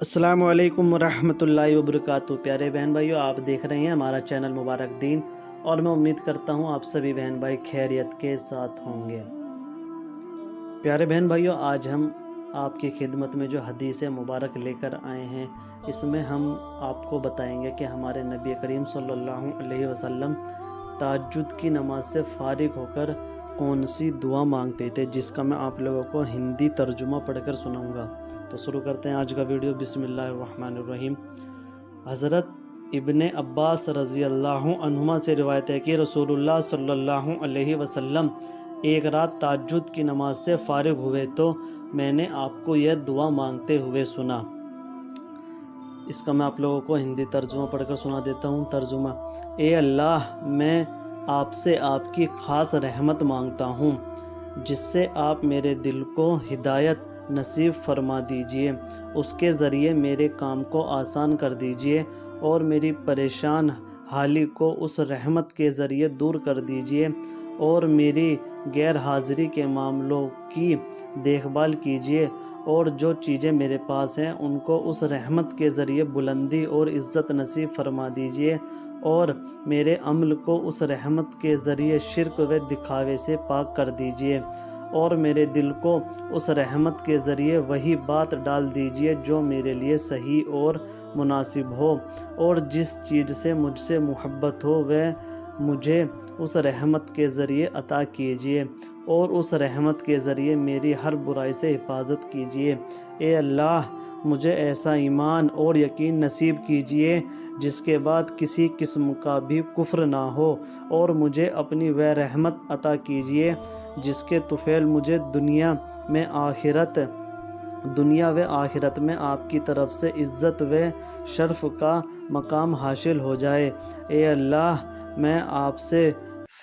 अस्सलामु अलैकुम वरहमतुल्लाहि वबरकातुहू। प्यारे बहन भाइयों, आप देख रहे हैं हमारा चैनल मुबारक दीन, और मैं उम्मीद करता हूं आप सभी बहन भाई खैरियत के साथ होंगे। प्यारे बहन भाइयों, आज हम आपकी खिदमत में जो हदीस मुबारक लेकर आए हैं, इसमें हम आपको बताएंगे कि हमारे नबी करीम सल्लल्लाहु अलैहि वसल्लम तहज्जुद की नमाज से फारिग होकर कौन सी दुआ मांगते थे, जिसका मैं आप लोगों को हिंदी तर्जुमा पढ़कर सुनाऊंगा। तो शुरू करते हैं आज का वीडियो। बिस्मिल्लाहिर्रहमानिर्रहीम। हज़रत इब्ने अब्बास रज़ी अल्लाहु अन्हुमा से रिवायत है कि रसूलुल्लाह सल्लल्लाहु अलैहि वसल्लम एक रात तहज्जुद की नमाज से फारिग हुए तो मैंने आपको यह दुआ मांगते हुए सुना। इसका मैं आप लोगों को हिंदी तर्जुमा पढ़कर सुना देता हूँ। तर्जुमा: ए अल्लाह, मैं आपसे आपकी ख़ास रहमत मांगता हूँ, जिससे आप मेरे दिल को हिदायत नसीब फरमा दीजिए। उसके ज़रिए मेरे काम को आसान कर दीजिए और मेरी परेशान हाली को उस रहमत के ज़रिए दूर कर दीजिए, और मेरी गैर हाज़िरी के मामलों की देखभाल कीजिए, और जो चीज़ें मेरे पास हैं उनको उस रहमत के ज़रिए बुलंदी और इज़्ज़त नसीब फरमा दीजिए, और मेरे अमल को उस रहमत के ज़रिए शिर्क व दिखावे से पाक कर दीजिए, और मेरे दिल को उस रहमत के ज़रिए वही बात डाल दीजिए जो मेरे लिए सही और मुनासिब हो, और जिस चीज़ से मुझसे मोहब्बत हो वह मुझे उस रहमत के ज़रिए अता कीजिए, और उस रहमत के ज़रिए मेरी हर बुराई से हिफाजत कीजिए। ए अल्लाह, मुझे ऐसा ईमान और यकीन नसीब कीजिए जिसके बाद किसी किस्म का भी कुफ्र ना हो, और मुझे अपनी वह रहमत अता कीजिए जिसके तुफ़ैल मुझे दुनिया व आखिरत में आपकी तरफ से इज़्ज़त व शर्फ़ का मकाम हासिल हो जाए। ए अल्लाह, मैं आपसे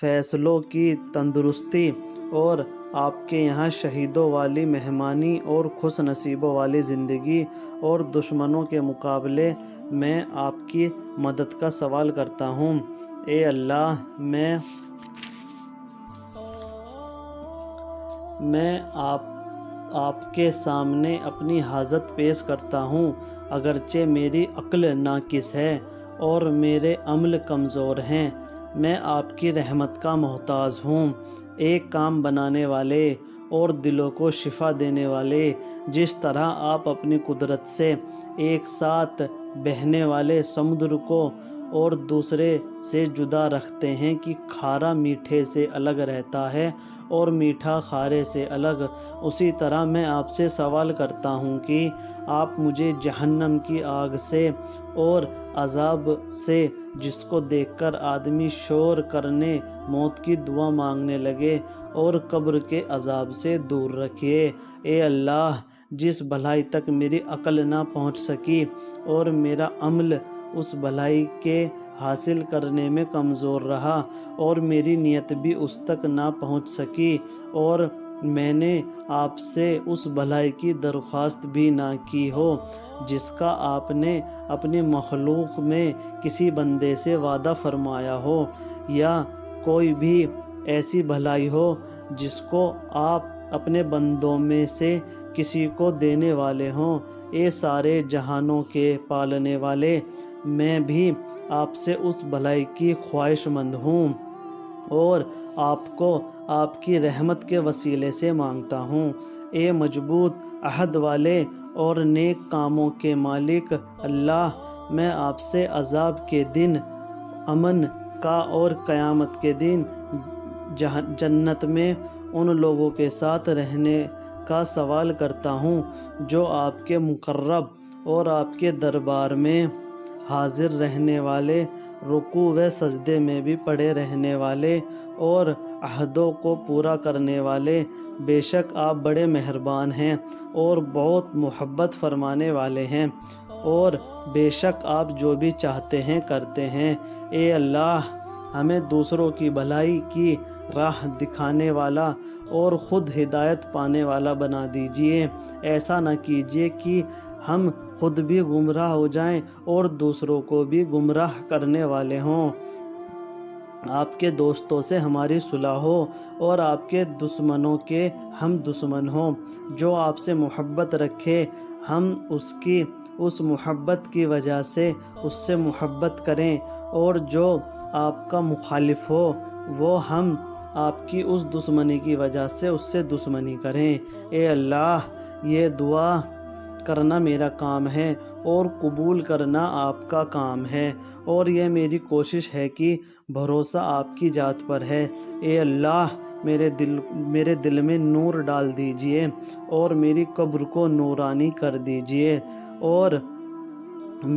फ़ैसलों की तंदुरुस्ती और आपके यहाँ शहीदों वाली मेहमानी और खुश नसीबों वाली ज़िंदगी और दुश्मनों के मुकाबले में आपकी मदद का सवाल करता हूँ। ए अल्लाह, मैं आपके सामने अपनी हाजत पेश करता हूँ, अगरचे मेरी अक्ल नाकिस है और मेरे अमल कमज़ोर हैं। मैं आपकी रहमत का मोहताज हूँ। एक काम बनाने वाले और दिलों को शिफा देने वाले, जिस तरह आप अपनी कुदरत से एक साथ बहने वाले समुद्र को और दूसरे से जुदा रखते हैं कि खारा मीठे से अलग रहता है और मीठा खारे से अलग, उसी तरह मैं आपसे सवाल करता हूँ कि आप मुझे जहन्नम की आग से और अज़ाब से, जिसको देखकर आदमी शोर करने मौत की दुआ मांगने लगे, और कब्र के अज़ाब से दूर रखिए। ए अल्लाह, जिस भलाई तक मेरी अक्ल ना पहुँच सकी और मेरा अमल उस भलाई के हासिल करने में कमज़ोर रहा और मेरी नीयत भी उस तक ना पहुँच सकी, और मैंने आपसे उस भलाई की दरख्वास्त भी ना की हो जिसका आपने अपने मखलूक में किसी बंदे से वादा फरमाया हो, या कोई भी ऐसी भलाई हो जिसको आप अपने बंदों में से किसी को देने वाले हों। ए सारे जहानों के पालने वाले, मैं भी आपसे उस भलाई की ख्वाहिशमंद हूँ और आपको आपकी रहमत के वसीले से मांगता हूँ। ए मजबूत अहद वाले और नेक कामों के मालिक अल्लाह, मैं आपसे अज़ाब के दिन अमन का और क़यामत के दिन जन्नत में उन लोगों के साथ रहने का सवाल करता हूँ जो आपके मुकर्रब और आपके दरबार में हाजिर रहने वाले, रुकू व सजदे में भी पड़े रहने वाले और अहदों को पूरा करने वाले। बेशक आप बड़े मेहरबान हैं और बहुत मोहब्बत फरमाने वाले हैं, और बेशक आप जो भी चाहते हैं करते हैं। ए अल्लाह, हमें दूसरों की भलाई की राह दिखाने वाला और ख़ुद हिदायत पाने वाला बना दीजिए। ऐसा न कीजिए कि हम खुद भी गुमराह हो जाएं और दूसरों को भी गुमराह करने वाले हों। आपके दोस्तों से हमारी सुलह हो और आपके दुश्मनों के हम दुश्मन हों। जो आपसे मोहब्बत रखे हम اس محبت کی وجہ سے اس سے محبت کریں، اور جو آپ کا مخالف ہو وہ ہم آپ کی اس دشمنی کی وجہ سے اس سے دشمنی کریں۔ اے اللہ، یہ دعا کرنا میرا کام ہے اور قبول کرنا آپ کا کام ہے، اور یہ میری کوشش ہے کہ بھروسہ آپ کی ذات پر ہے۔ اے اللہ، میرے دل میں نور ڈال دیجئے اور میری قبر کو نورانی کر دیجئے، اور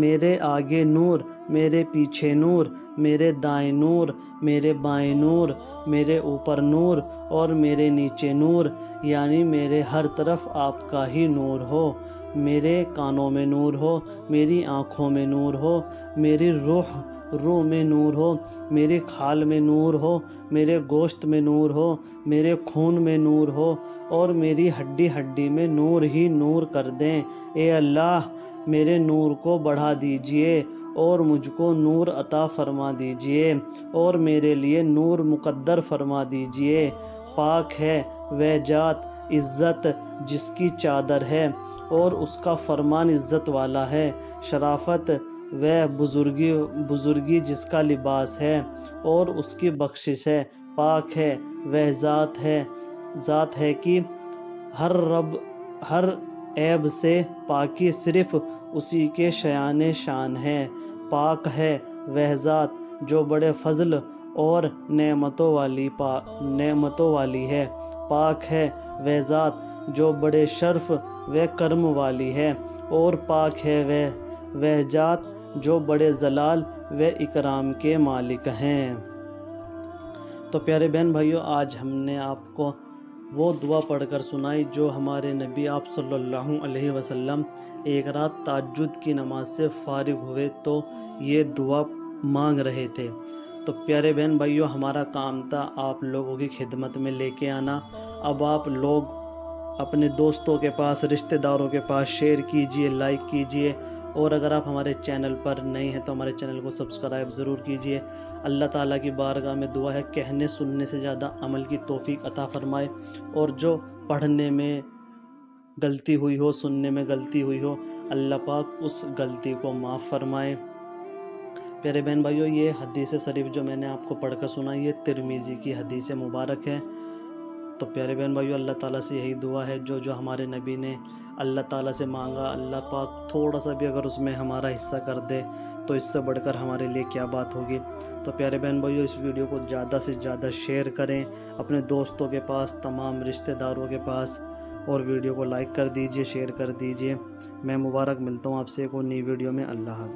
میرے آگے نور، میرے پیچھے نور، میرے دائیں نور، میرے بائیں نور، میرے اوپر نور اور میرے نیچے نور، یعنی میرے ہر طرف آپ کا ہی نور ہو۔ میرے کانوں میں نور ہو، میری آنکھوں میں نور ہو، میری روح میں نور ہو، میری کھال میں نور ہو، میرے گوشت میں نور ہو، میرے خون میں نور ہو، اور میری ہڈی ہڈی میں نور ہی نور کر دیں۔ اے اللہ، میرے نور کو بڑھا دیجئے اور مجھ کو نور عطا فرما دیجئے، اور میرے لیے نور مقدر فرما دیجئے۔ پاک ہے وہ ذات عزت جس کی چادر ہے اور اس کا فرمان عزت والا ہے، شرافت وہ بزرگی جس کا لباس ہے اور اس کی بخشش ہے۔ پاک ہے وہ ذات ہے کہ ہر عیب سے پاکی صرف اسی کے شان ہے۔ پاک ہے وہ ذات جو بڑے فضل اور نعمتوں والی ہے۔ پاک ہے وہ ذات جو بڑے شرف و کرم والی ہے، اور پاک ہے وہ ذات جو بڑے جلال و اکرام کے مالک ہیں۔ تو پیارے بہن بھائیوں، آج ہم نے آپ کو وہ دعا پڑھ کر سنائی جو ہمارے نبی آپ صلی اللہ علیہ وسلم ایک رات تہجد کی نماز سے فارغ ہوئے تو یہ دعا مانگ رہے تھے۔ تو پیارے بہن بھائیوں، ہمارا کام تھا آپ لوگوں کی خدمت میں لے کے آنا۔ اب آپ لوگ اپنے دوستوں کے پاس، رشتہ داروں کے پاس شیئر کیجئے، لائک کیجئے، اور اگر آپ ہمارے چینل پر نئے ہیں تو ہمارے چینل کو سبسکرائب ضرور کیجئے۔ اللہ تعالیٰ کی بارگاہ میں دعا ہے کہنے سننے سے زیادہ عمل کی توفیق عطا فرمائے، اور جو پڑھنے میں غلطی ہوئی ہو، سننے میں غلطی ہوئی ہو، اللہ پاک اس غلطی کو معاف فرمائے۔ پیارے بہن بھائیوں، یہ حدیث شریف جو میں نے آپ کو پڑھ کر سنائی، یہ ترمذی کی حدیث مبارک ہے۔ تو پیارے بہن بھائیوں، اللہ تعالیٰ سے یہی دعا ہے جو ہمارے نبی نے اللہ تعالیٰ سے مانگا، اللہ پاک تھوڑا سا بھی اگر اس میں ہمارا حصہ کر دے تو اس سے بڑھ کر ہمارے لیے کیا بات ہوگی۔ تو پیارے بہن بھائیوں، اس ویڈیو کو زیادہ سے زیادہ شیئر کریں اپنے دوستوں کے پاس، تمام رشتہ داروں کے پاس، اور ویڈیو کو لائک کر دیجئے، شیئر کر دیجئے۔ میں مبارک ملتا ہوں آپ سے ایک اور نئی ویڈیو میں۔ اللہ حافظ۔